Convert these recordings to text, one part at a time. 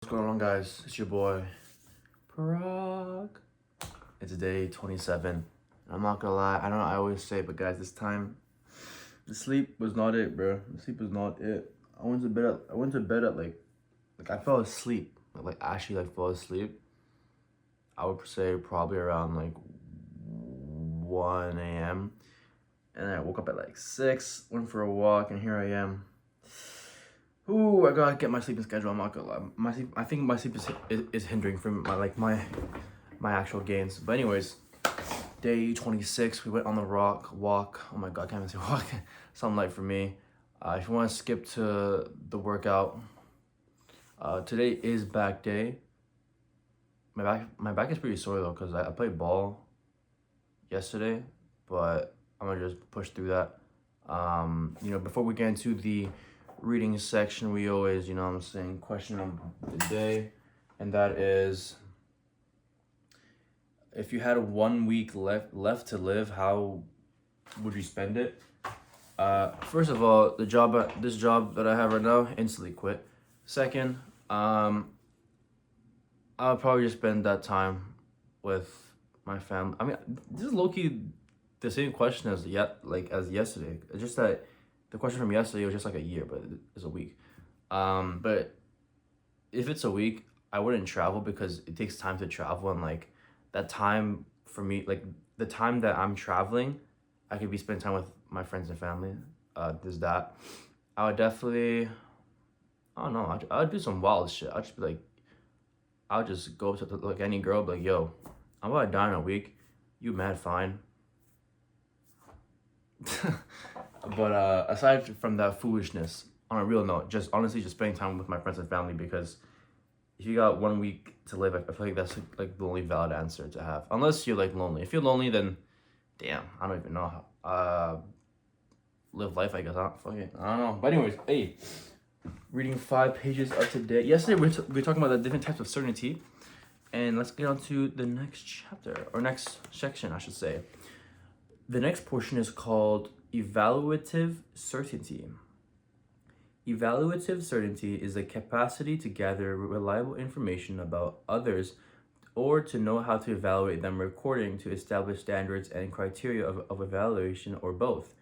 What's going on, guys? It's your boy Parag. It's day 27. I'm not gonna lie, I know I always say it, but guys, this time the sleep was not it, bro. The sleep was not it. I went to bed at like I fell asleep. Like actually like fell asleep. I would say probably around like 1 a.m. And then I woke up at like 6, went for a walk, and here I am. Ooh, I gotta get my sleeping schedule. I'm not gonna lie. I think my sleep is hindering from my actual gains. But anyways, day 26. We went on the walk. Oh my god, I can't even say walk. Something light for me. If you want to skip to the workout, today is back day. My back is pretty sore though because I played ball yesterday, but I'm gonna just push through that. Before we get into the reading section, we always, question of the day, and that is, if you had 1 week left to live, how would you spend it? First of all, this job that I have right now, instantly quit. Second, I'll probably just spend that time with my family. I mean, this is low-key the same question as yesterday. It's just that the question from yesterday was just like a year, but it's a week. But if it's a week, I wouldn't travel because it takes time to travel, and like that time for me, like the time that I'm traveling, I could be spending time with my friends and family. There's that. I would definitely, I don't know, I'd do some wild shit. I'd just be like, I'll just go to like any girl, be like, yo, I'm about to die in a week. You mad fine. But aside from that foolishness, on a real note, just honestly just spending time with my friends and family, because if you got 1 week to live, I feel like that's like the only valid answer to have. Unless you're like lonely. If you're lonely, then damn, I don't even know how. Live life, I guess. I don't know. But anyways, hey, reading 5 pages up to date. Yesterday we were talking about the different types of certainty, and let's get on to the next chapter, or next section, I should say. The next portion is called evaluative certainty. Evaluative certainty is the capacity to gather reliable information about others or to know how to evaluate them according to established standards and criteria of evaluation, or both.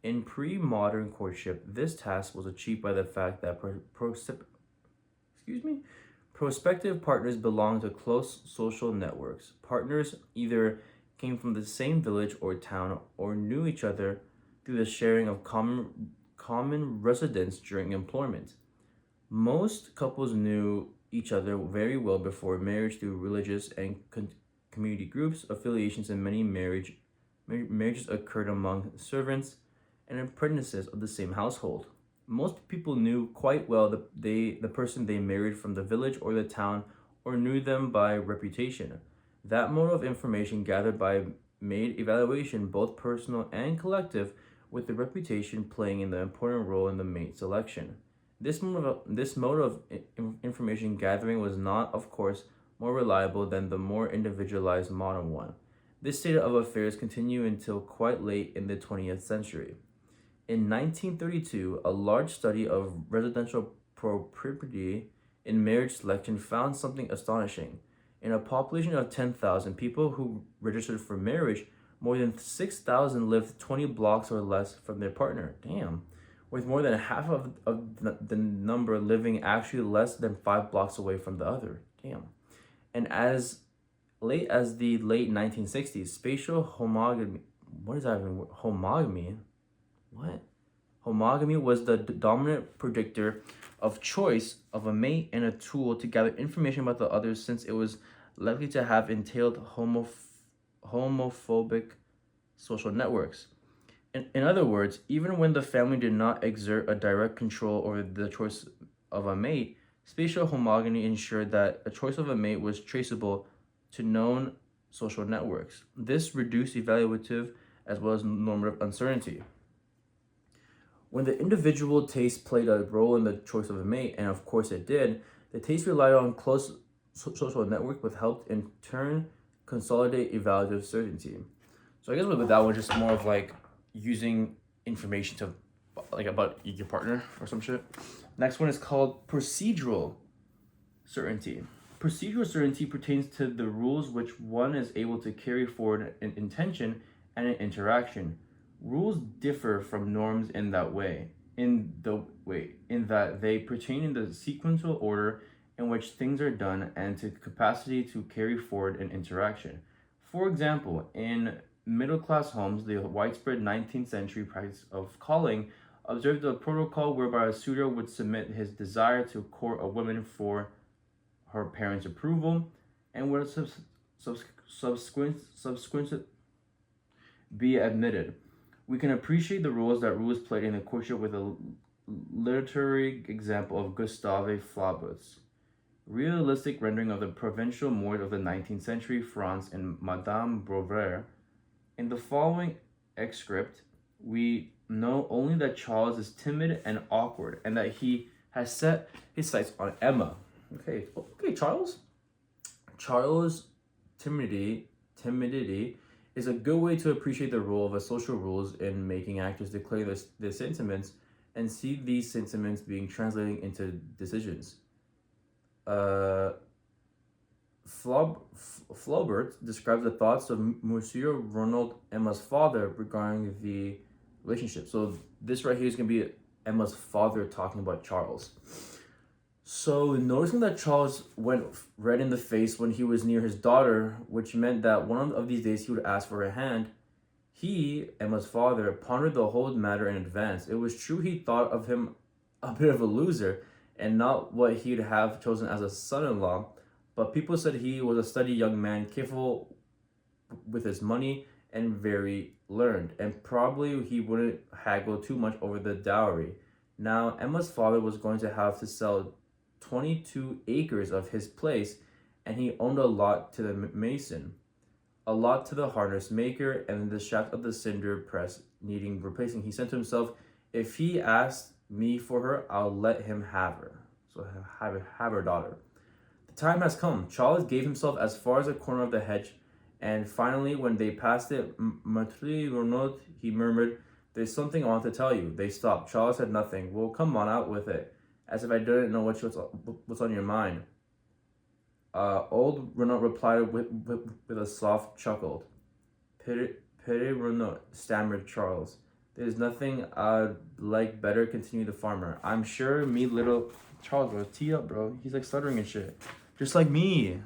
In pre-modern courtship, this task was achieved by the fact that prospective partners belonged to close social networks. Partners either came from the same village or town or knew each other through the sharing of common residence during employment. Most couples knew each other very well before marriage through religious and community groups, affiliations, and many marriages occurred among servants and apprentices of the same household. Most people knew quite well the person they married from the village or the town, or knew them by reputation. That mode of information gathered by made evaluation both personal and collective, with the reputation playing an important role in the mate selection. This mode of information gathering was not, of course, more reliable than the more individualized modern one. This state of affairs continued until quite late in the 20th century. In 1932, a large study of residential propensity in marriage selection found something astonishing. In a population of 10,000 people who registered for marriage, more than 6,000 lived 20 blocks or less from their partner. Damn. With more than half of the number living actually less than 5 blocks away from the other. Damn. And as late as the late 1960s, spatial homogamy. What is that even? Homogamy? What? Homogamy was the dominant predictor of choice of a mate and a tool to gather information about the others, since it was likely to have entailed homophobic social networks. In other words, even when the family did not exert a direct control over the choice of a mate, spatial homogamy ensured that a choice of a mate was traceable to known social networks. This reduced evaluative as well as normative uncertainty. When the individual taste played a role in the choice of a mate, and of course it did, the taste relied on close social network, which helped in turn consolidate evaluative certainty. So I guess with that one, just more of like using information to like about your partner or some shit. Next one is called procedural Certainty. Procedural certainty pertains to the rules which one is able to carry forward an intention and an interaction. Rules differ from norms in that way, in that they pertain in the sequential order in which things are done and to capacity to carry forward an interaction. For example, in middle class homes, the widespread 19th century practice of calling observed a protocol whereby a suitor would submit his desire to court a woman for her parents' approval and would subsequent be admitted. We can appreciate the roles that rules played in the courtship with a literary example of Gustave Flaubert's realistic rendering of the provincial mode of the 19th century France in Madame Bovary. In the following excerpt, we know only that Charles is timid and awkward and that he has set his sights on Emma. Okay, Charles. Charles' timidity is a good way to appreciate the role of a social rules in making actors declare their sentiments and see these sentiments being translated into decisions. Flaubert describes the thoughts of Monsieur Ronald, Emma's father, regarding the relationship. So this right here is going to be Emma's father talking about Charles. So noticing that Charles went red in the face when he was near his daughter, which meant that one of these days he would ask for her hand, he, Emma's father, pondered the whole matter in advance. It was true he thought of him a bit of a loser and not what he'd have chosen as a son-in-law, but people said he was a steady young man, careful with his money and very learned, and probably he wouldn't haggle too much over the dowry. Now, Emma's father was going to have to sell 22 acres of his place, and he owned a lot to the mason, a lot to the harness maker, and the shaft of the cinder press needing replacing. He said to himself, if he asked me for her, I'll let him have her. So have her daughter. The time has come. Charles gave himself as far as the corner of the hedge, and finally, when they passed it, Maitre Renaud, he murmured, there's something I want to tell you. They stopped. Charles said nothing. Well, come on, out with it. As if I didn't know what's on your mind. Old Renaud replied with a soft chuckle. Pity Renaud, stammered Charles. There's nothing I'd like better, continued the farmer. I'm sure me little... Charles, bro, tee up, bro. He's like stuttering and shit. Just like me.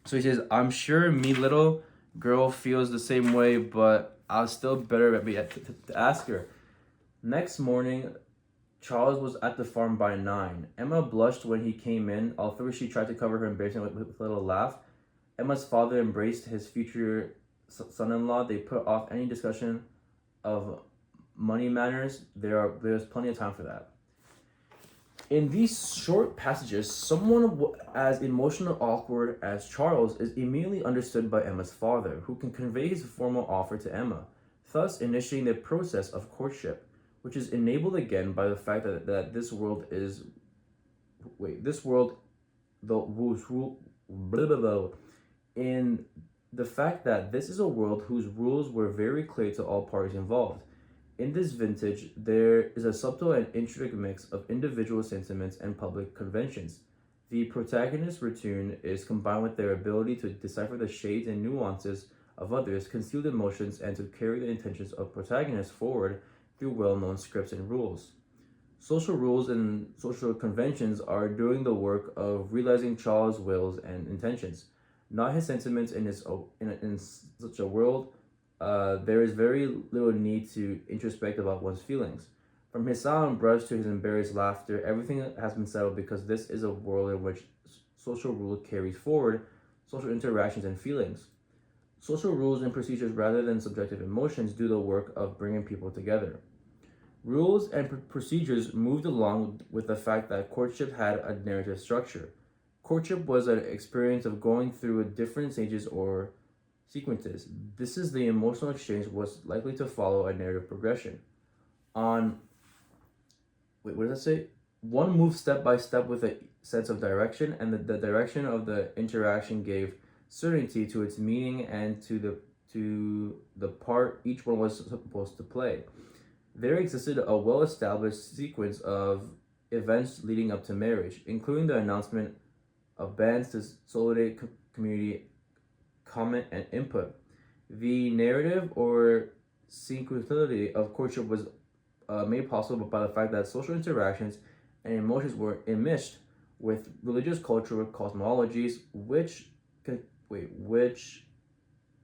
So he says, I'm sure me little girl feels the same way, but I'll still better be to ask her. Next morning, Charles was at the farm by 9. Emma blushed when he came in, although she tried to cover her embarrassment with a little laugh. Emma's father embraced his future son-in-law. They put off any discussion of money matters. There's plenty of time for that. In these short passages, someone as emotional awkward as Charles is immediately understood by Emma's father, who can convey his formal offer to Emma, thus initiating the process of courtship, which is enabled again by the fact that this world is... in the fact that this is a world whose rules were very clear to all parties involved. In this vintage, there is a subtle and intricate mix of individual sentiments and public conventions. The protagonist's return is combined with their ability to decipher the shades and nuances of others' concealed emotions and to carry the intentions of protagonists forward through well-known scripts and rules. Social rules and social conventions are doing the work of realizing Charles' wills and intentions, not his sentiments. In such a world, there is very little need to introspect about one's feelings. From his silent brush to his embarrassed laughter, everything has been settled because this is a world in which social rule carries forward social interactions and feelings. Social rules and procedures, rather than subjective emotions, do the work of bringing people together. Rules and procedures moved along with the fact that courtship had a narrative structure. Courtship was an experience of going through different stages or sequences. This is the emotional exchange was likely to follow a narrative progression. What does that say? One moved step by step with a sense of direction, and the direction of the interaction gave certainty to its meaning and to the part each one was supposed to play. There existed a well-established sequence of events leading up to marriage, including the announcement of bans to solidate community comment and input. The narrative or sequentiality of courtship was made possible by the fact that social interactions and emotions were enmeshed with religious cultural cosmologies, which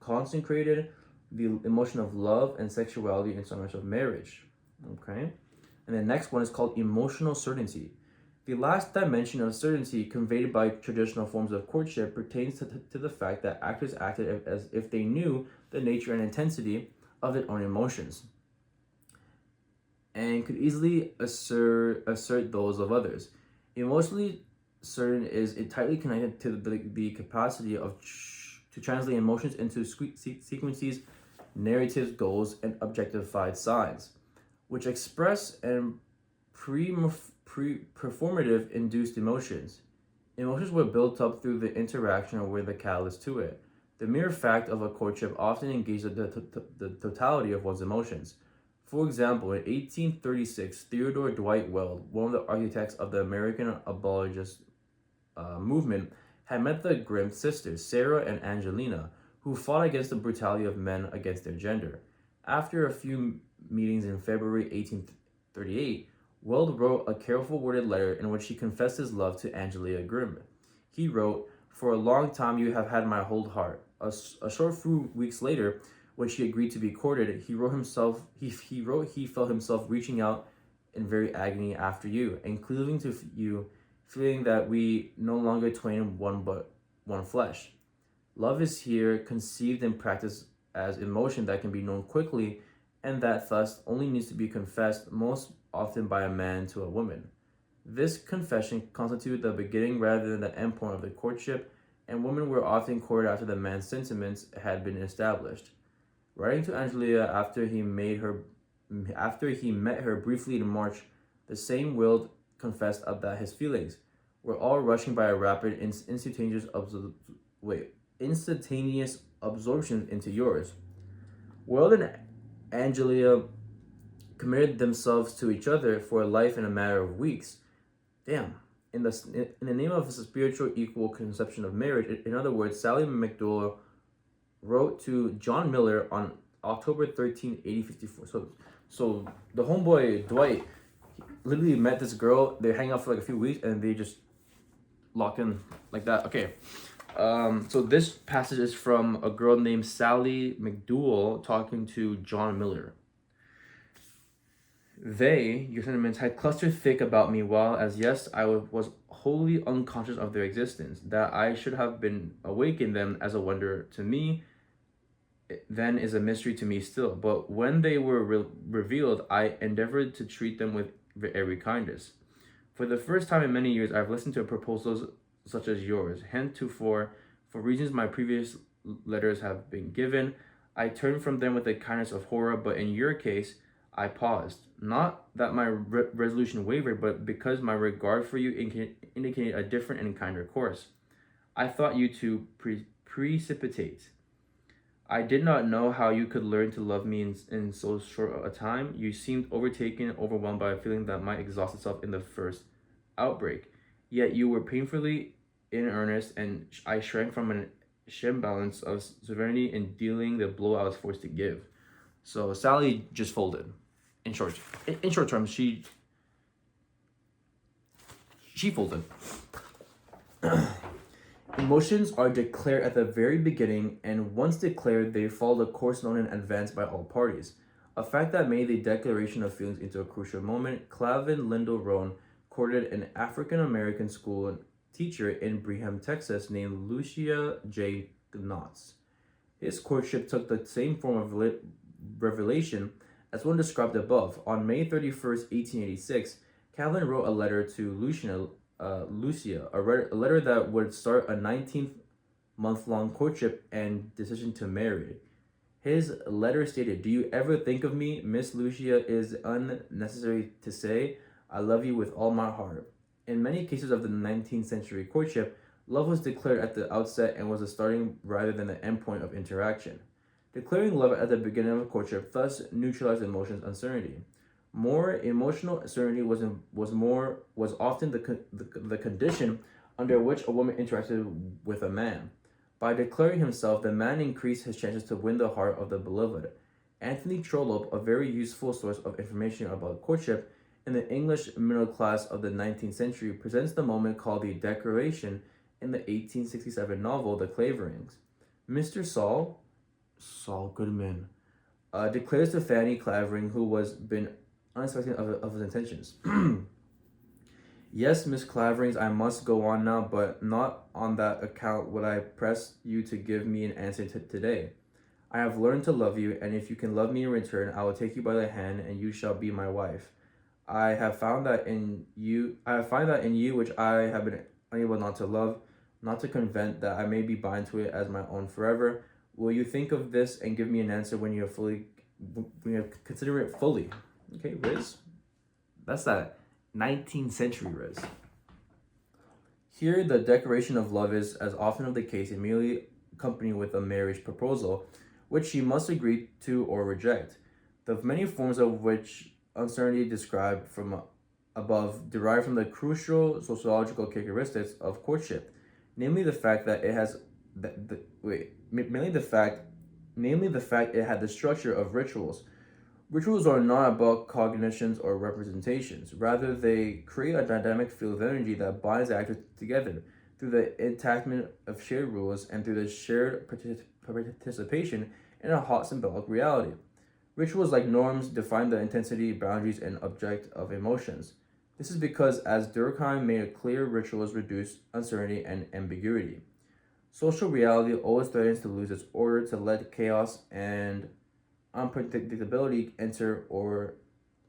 consecrated the emotion of love and sexuality in terms of marriage. Okay, and the next one is called emotional certainty. The last dimension of certainty conveyed by traditional forms of courtship pertains to the fact that actors acted as if they knew the nature and intensity of their own emotions and could easily assert those of others. Emotionally certain is tightly connected to the capacity to translate emotions into sequences, narratives, goals, and objectified signs, which express and performative induced emotions. Emotions were built up through the interaction or were the catalyst to it. The mere fact of a courtship often engaged the totality of one's emotions. For example, in 1836, Theodore Dwight Weld, one of the architects of the American abolitionist movement, had met the Grimm sisters, Sarah and Angelina, who fought against the brutality of men against their gender. After a few meetings in February 1838, Weld wrote a careful worded letter in which he confessed his love to Angelina Grimm. He wrote, "For a long time you have had my whole heart." A short few weeks later, when she agreed to be courted, he wrote he felt himself reaching out in very agony after you and cleaving to you, feeling that we no longer twain one but one flesh. Love is here conceived and practiced as emotion that can be known quickly and that thus only needs to be confessed most often by a man to a woman. This confession constituted the beginning rather than the endpoint of the courtship, and women were often courted after the man's sentiments had been established. Writing to Angelia after he met her briefly in March, the same Will confessed that his feelings were all rushing by a rapid, instantaneous absorption into yours. Will and Angelia committed themselves to each other for a life in a matter of weeks. Damn. In the name of a spiritual equal conception of marriage, in other words, Sally McDowell wrote to John Miller on October 13, 1854. So the homeboy Dwight literally met this girl. They hang out for like a few weeks and they just locked in like that. Okay. So this passage is from a girl named Sally McDowell talking to John Miller. They, your sentiments, had clustered thick about me while, as yes, I was wholly unconscious of their existence. That I should have been awakened them as a wonder to me, then is a mystery to me still. But when they were revealed, I endeavored to treat them with every kindness. For the first time in many years, I've listened to proposals such as yours. Heretofore, for reasons my previous letters have been given, I turned from them with a kindness of horror, but in your case, I paused. Not that my resolution wavered, but because my regard for you indicated a different and kinder course. I thought you to precipitate. I did not know how you could learn to love me in so short a time. You seemed overwhelmed by a feeling that might exhaust itself in the first outbreak. Yet you were painfully in earnest, and I shrank from an imbalance of severity in dealing the blow I was forced to give. So Sally just folded. In short terms, she folded. Emotions are declared at the very beginning, and once declared, they follow the course known in advance by all parties. A fact that made the declaration of feelings into a crucial moment. Clavin Lyndall Roan courted an African-American school teacher in Brigham, Texas, named Lucia J. Knotts. His courtship took the same form of revelation as one described above. On May 31st, 1886, Calvin wrote a letter to Lucia, a letter that would start a 19-month-long courtship and decision to marry. His letter stated, "Do you ever think of me, Miss Lucia? It is unnecessary to say, I love you with all my heart." In many cases of the 19th century courtship, love was declared at the outset and was the starting rather than the endpoint of interaction. Declaring love at the beginning of a courtship thus neutralized emotions' uncertainty. More emotional certainty was often the condition under which a woman interacted with a man. By declaring himself, the man increased his chances to win the heart of the beloved. Anthony Trollope, a very useful source of information about courtship in the English middle class of the 19th century, presents the moment called the Declaration in the 1867 novel The Claverings. Mr. Saul Goodman, declares to Fanny Clavering, who was been unsuspecting of his intentions. Yes, Miss Claverings, I must go on now, but not on that account would I press you to give me an answer today. I have learned to love you, and if you can love me in return, I will take you by the hand, and you shall be my wife. I have found that in you. I have found that in you which I have been unable not to love, not to convent, that I may be bind to it as my own forever. Will you think of this and give me an answer when you have consider it fully? Okay, Riz. That's that 19th century Riz. Here, the declaration of love is, as often of the case, immediately accompanied with a marriage proposal, which she must agree to or reject. The many forms of which uncertainty described from above derive from the crucial sociological characteristics of courtship, namely the fact that it has namely the fact it had the structure of rituals. Rituals are not about cognitions or representations. Rather, they create a dynamic field of energy that binds actors together through the attachment of shared rules and through the shared participation in a hot symbolic reality. Rituals, like norms, define the intensity, boundaries, and object of emotions. This is because, as Durkheim made it clear, rituals reduce uncertainty and ambiguity. Social reality always threatens to lose its order, to let chaos and unpredictability enter or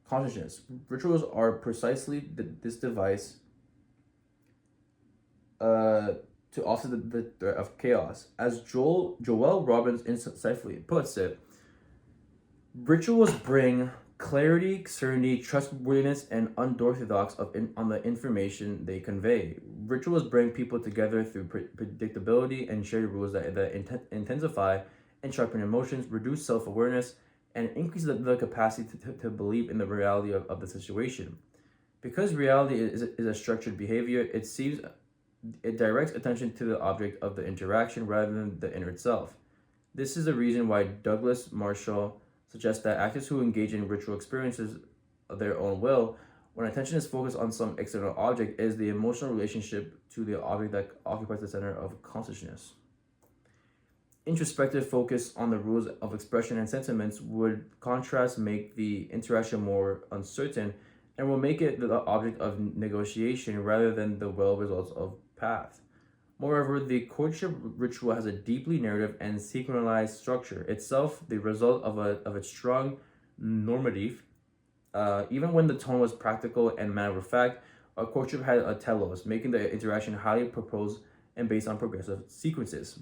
consciousness. Rituals are precisely this device to offset the threat of chaos. As Joel Robbins insightfully puts it, rituals bring clarity, certainty, trustworthiness, and unorthodox on the information they convey. Rituals bring people together through predictability and shared rules that intensify and sharpen emotions, reduce self-awareness, and increase the capacity to believe in the reality of the situation. Because reality is a structured behavior, it directs attention to the object of the interaction rather than the inner itself. This is the reason why Douglas Marshall suggests that actors who engage in ritual experiences of their own will, when attention is focused on some external object, is the emotional relationship to the object that occupies the center of consciousness. Introspective focus on the rules of expression and sentiments would contrast make the interaction more uncertain and will make it the object of negotiation rather than the well results of path. Moreover, the courtship ritual has a deeply narrative and sequentialized structure, itself the result of a strong normative. Even when the tone was practical and matter of fact, a courtship had a telos, making the interaction highly proposed and based on progressive sequences.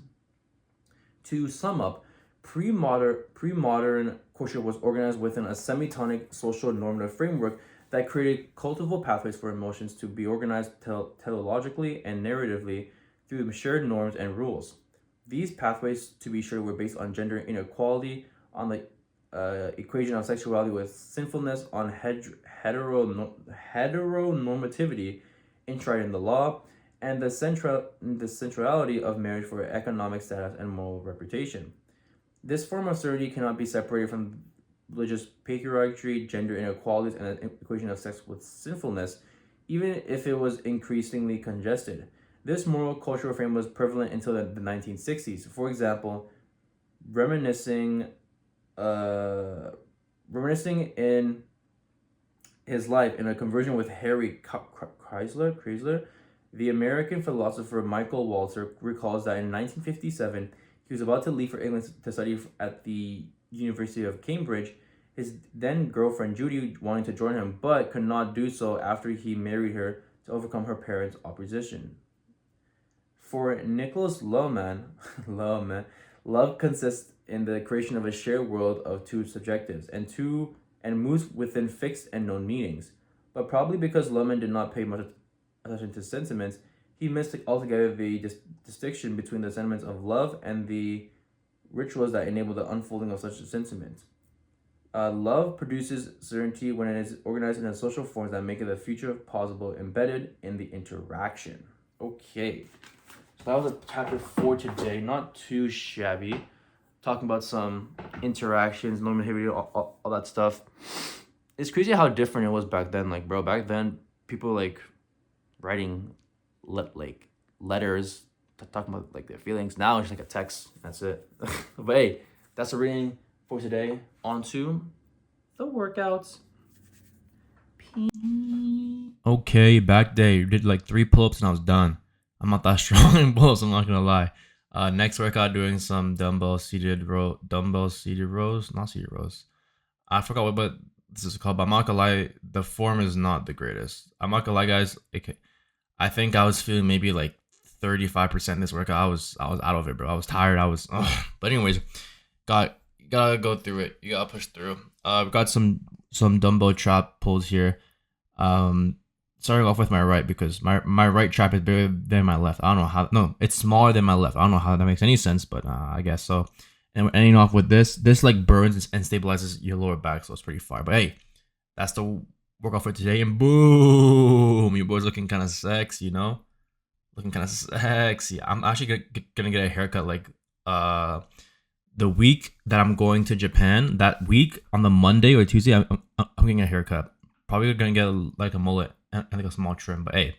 To sum up, pre-modern courtship was organized within a semitonic social normative framework that created cultivable pathways for emotions to be organized teleologically and narratively through shared norms and rules. These pathways, to be sure, were based on gender inequality, on the equation of sexuality with sinfulness, on heteronormativity enshrined in the law, and the centrality of marriage for economic status and moral reputation. This form of certainty cannot be separated from religious patriarchy, gender inequalities, and the equation of sex with sinfulness, even if it was increasingly congested. This moral cultural frame was prevalent until the 1960s. For example, reminiscing in his life in a conversation with Harry Chrysler, the American philosopher Michael Walzer recalls that in 1957, he was about to leave for England to study at the University of Cambridge. His then girlfriend Judy wanted to join him, but could not do so after he married her to overcome her parents' opposition. For Nicholas Lohmann, love consists in the creation of a shared world of two subjectives and moves within fixed and known meanings. But probably because Lohmann did not pay much attention to sentiments, he missed altogether the distinction between the sentiments of love and the rituals that enable the unfolding of such sentiments. Love produces certainty when it is organized in a social forms that make it the future possible, embedded in the interaction. Okay, so that was a chapter 4 today. Not too shabby. Talking about some interactions, normal behavior, all that stuff. It's crazy how different it was back then. Like, bro, back then people like writing like letters talking about like their feelings. Now it's like a text. That's it. But hey, that's the reading for today. On to the workouts. Okay, back day. Did like 3 pull-ups and I was done. I'm not that strong in pull-ups, I'm not gonna lie. Next workout, doing some dumbbell seated rows, not seated rows. I forgot what this is called, but I'm not gonna lie, the form is not the greatest. I'm not gonna lie, guys. I think I was feeling maybe like 35% this workout. I was out of it, bro. I was tired. But anyways, gotta go through it. You gotta push through. We got some dumbbell trap pulls here. Starting off with my right, because my right trap is bigger than my left. I don't know how. No, it's smaller than my left. I don't know how that makes any sense, but I guess so. And we're ending off with this. This like burns and stabilizes your lower back, so it's pretty far. But hey, that's the workout for today. And boom, your boy's looking kind of sexy, you know, looking kind of sexy. I'm actually gonna get a haircut like the week that I'm going to Japan. That week on the Monday or Tuesday, I'm getting a haircut. Probably gonna get like a mullet and like a small trim, but hey.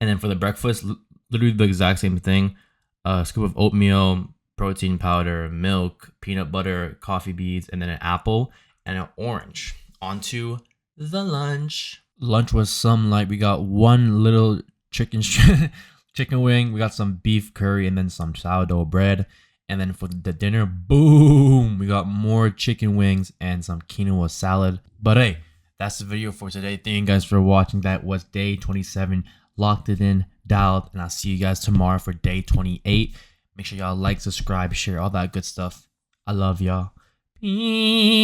And then for the breakfast, literally the exact same thing. A scoop of oatmeal, protein powder, milk, peanut butter, coffee beans, and then an apple and an orange. Onto the lunch. Lunch was some light. We got one little chicken wing. We got some beef curry and then some sourdough bread. And then for the dinner, boom, we got more chicken wings and some quinoa salad. But hey, that's the video for today. Thank you guys for watching. That was day 27. Locked it in, dialed, and I'll see you guys tomorrow for day 28. Make sure y'all like, subscribe, share, all that good stuff. I love y'all. Peace.